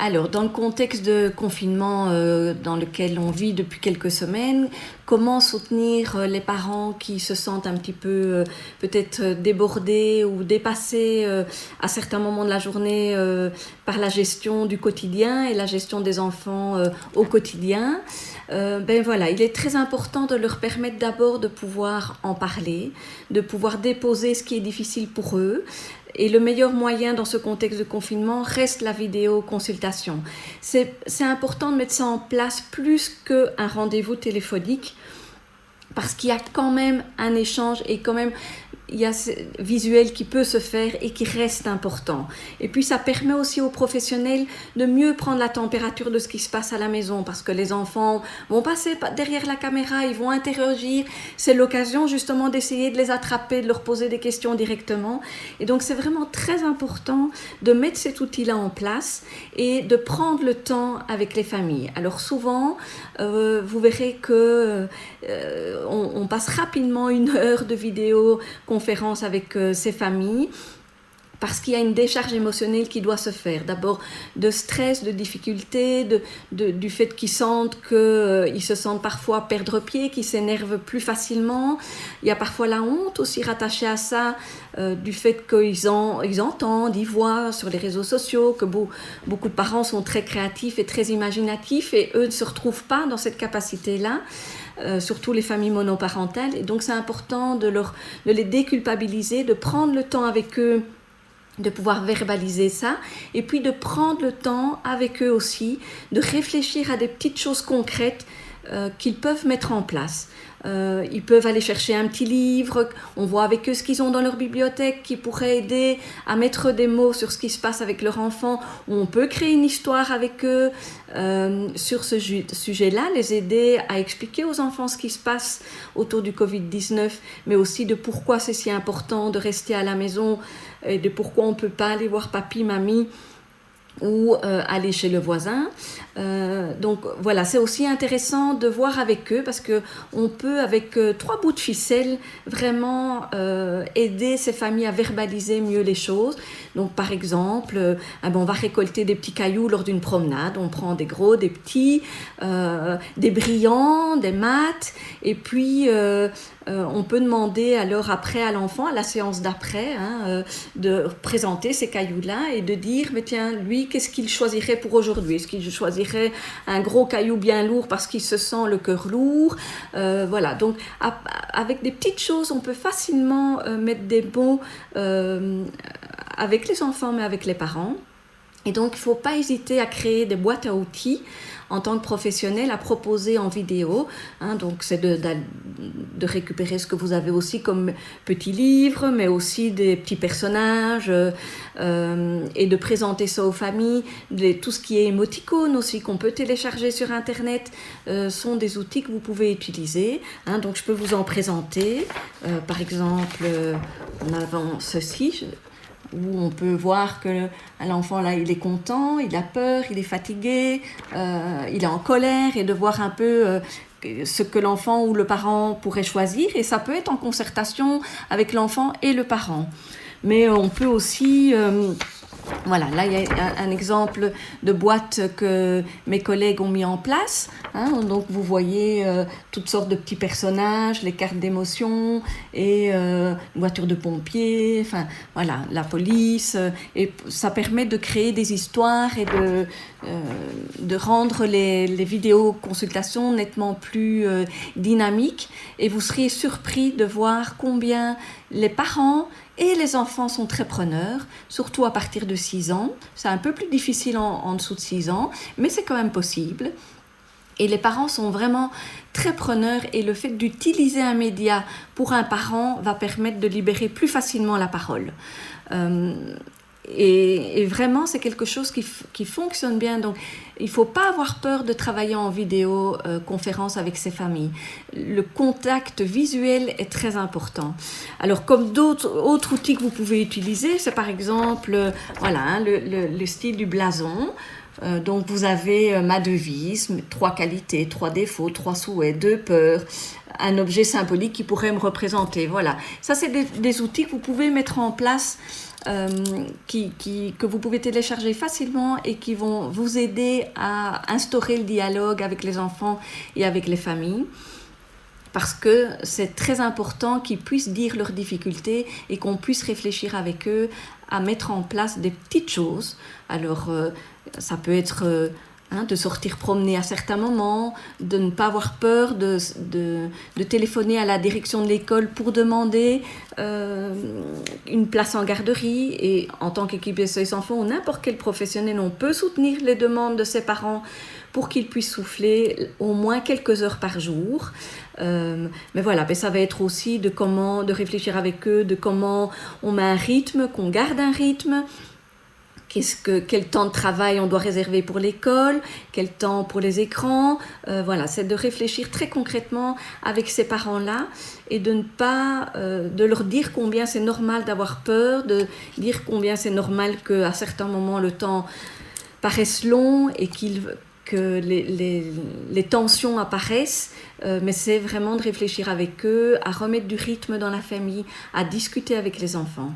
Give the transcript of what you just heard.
Alors, dans le contexte de confinement dans lequel on vit depuis quelques semaines, comment soutenir les parents qui se sentent un petit peu peut-être débordés ou dépassés à certains moments de la journée par la gestion du quotidien et la gestion des enfants au quotidien. Voilà, il est très important de leur permettre d'abord de pouvoir en parler, de pouvoir déposer ce qui est difficile pour eux. Et le meilleur moyen dans ce contexte de confinement reste la vidéoconsultation. C'est important de mettre ça en place plus qu'un rendez-vous téléphonique parce qu'il y a quand même un échange et quand même il y a ce visuel qui peut se faire et qui reste important. Et puis ça permet aussi aux professionnels de mieux prendre la température de ce qui se passe à la maison parce que les enfants vont passer derrière la caméra, ils vont interagir. C'est l'occasion justement d'essayer de les attraper, de leur poser des questions directement. Et donc c'est vraiment très important de mettre cet outil-là en place et de prendre le temps avec les familles. Alors souvent, vous verrez que on passe rapidement 1 heure de vidéoconférence avec ces familles parce qu'il y a une décharge émotionnelle qui doit se faire. D'abord de stress, de difficultés, du fait qu'ils sentent qu'ils se sentent parfois perdre pied, qu'ils s'énervent plus facilement. Il y a parfois la honte aussi rattachée à ça, du fait qu'ils entendent, ils voient sur les réseaux sociaux que beaucoup de parents sont très créatifs et très imaginatifs et eux ne se retrouvent pas dans cette capacité-là. Surtout les familles monoparentales. Et donc c'est important de les déculpabiliser, de prendre le temps avec eux, de pouvoir verbaliser ça, et puis de prendre le temps avec eux aussi, de réfléchir à des petites choses concrètes qu'ils peuvent mettre en place. Ils peuvent aller chercher un petit livre, on voit avec eux ce qu'ils ont dans leur bibliothèque qui pourrait aider à mettre des mots sur ce qui se passe avec leur enfant, ou on peut créer une histoire avec eux sur ce sujet-là, les aider à expliquer aux enfants ce qui se passe autour du Covid-19, mais aussi de pourquoi c'est si important de rester à la maison et de pourquoi on ne peut pas aller voir papy, mamie ou aller chez le voisin. Donc voilà, c'est aussi intéressant de voir avec eux parce qu'on peut avec 3 bouts de ficelle vraiment aider ces familles à verbaliser mieux les choses. Donc par exemple, on va récolter des petits cailloux lors d'une promenade, on prend des gros, des petits, des brillants, des mats, et puis on peut demander alors après à l'enfant, à la séance d'après, de présenter ces cailloux-là et de dire, mais tiens, lui, qu'est-ce qu'il choisirait pour aujourd'hui? Est-ce qu'il choisirait un gros caillou bien lourd parce qu'il se sent le cœur lourd? Voilà, donc avec des petites choses, on peut facilement mettre des mots avec les enfants, mais avec les parents. Et donc, il ne faut pas hésiter à créer des boîtes à outils en tant que professionnel à proposer en vidéo. Donc, c'est de récupérer ce que vous avez aussi comme petits livres, mais aussi des petits personnages et de présenter ça aux familles. Tout ce qui est émoticône aussi, qu'on peut télécharger sur Internet, sont des outils que vous pouvez utiliser. Donc, je peux vous en présenter. Par exemple, en avant ceci, où on peut voir que l'enfant là il est content, il a peur, il est fatigué, il est en colère, et de voir un peu ce que l'enfant ou le parent pourrait choisir, et ça peut être en concertation avec l'enfant et le parent. Mais on peut aussi voilà, là il y a un exemple de boîte que mes collègues ont mis en place. Donc vous voyez toutes sortes de petits personnages, les cartes d'émotion et une voiture de pompiers, enfin voilà, la police. Et ça permet de créer des histoires et de rendre les vidéoconsultations nettement plus dynamiques. Et vous seriez surpris de voir combien les parents et les enfants sont très preneurs, surtout à partir de 6 ans. C'est un peu plus difficile en dessous de 6 ans, mais c'est quand même possible. Et les parents sont vraiment très preneurs, et le fait d'utiliser un média pour un parent va permettre de libérer plus facilement la parole. Et vraiment, c'est quelque chose qui fonctionne bien. Donc, il ne faut pas avoir peur de travailler en vidéoconférence avec ses familles. Le contact visuel est très important. Alors, comme autres outils que vous pouvez utiliser, c'est par exemple le style du blason. Donc vous avez ma devise, 3 qualités, 3 défauts, 3 souhaits, 2 peurs, un objet symbolique qui pourrait me représenter. Voilà, ça c'est des outils que vous pouvez mettre en place, que vous pouvez télécharger facilement et qui vont vous aider à instaurer le dialogue avec les enfants et avec les familles. Parce que c'est très important qu'ils puissent dire leurs difficultés et qu'on puisse réfléchir avec eux à mettre en place des petites choses. Alors, ça peut être de sortir promener à certains moments, de ne pas avoir peur de téléphoner à la direction de l'école pour demander une place en garderie. Et en tant qu'équipe SOS Enfants ou n'importe quel professionnel, on peut soutenir les demandes de ses parents pour qu'ils puissent souffler au moins quelques heures par jour. Mais voilà, ça va être aussi de réfléchir avec eux, de comment on met un rythme, qu'on garde un rythme. Quel temps de travail on doit réserver pour l'école, quel temps pour les écrans. Voilà, c'est de réfléchir très concrètement avec ces parents-là et de ne pas de leur dire combien c'est normal d'avoir peur, de dire combien c'est normal qu'à certains moments le temps paraisse long et que les tensions apparaissent, mais c'est vraiment de réfléchir avec eux, à remettre du rythme dans la famille, à discuter avec les enfants.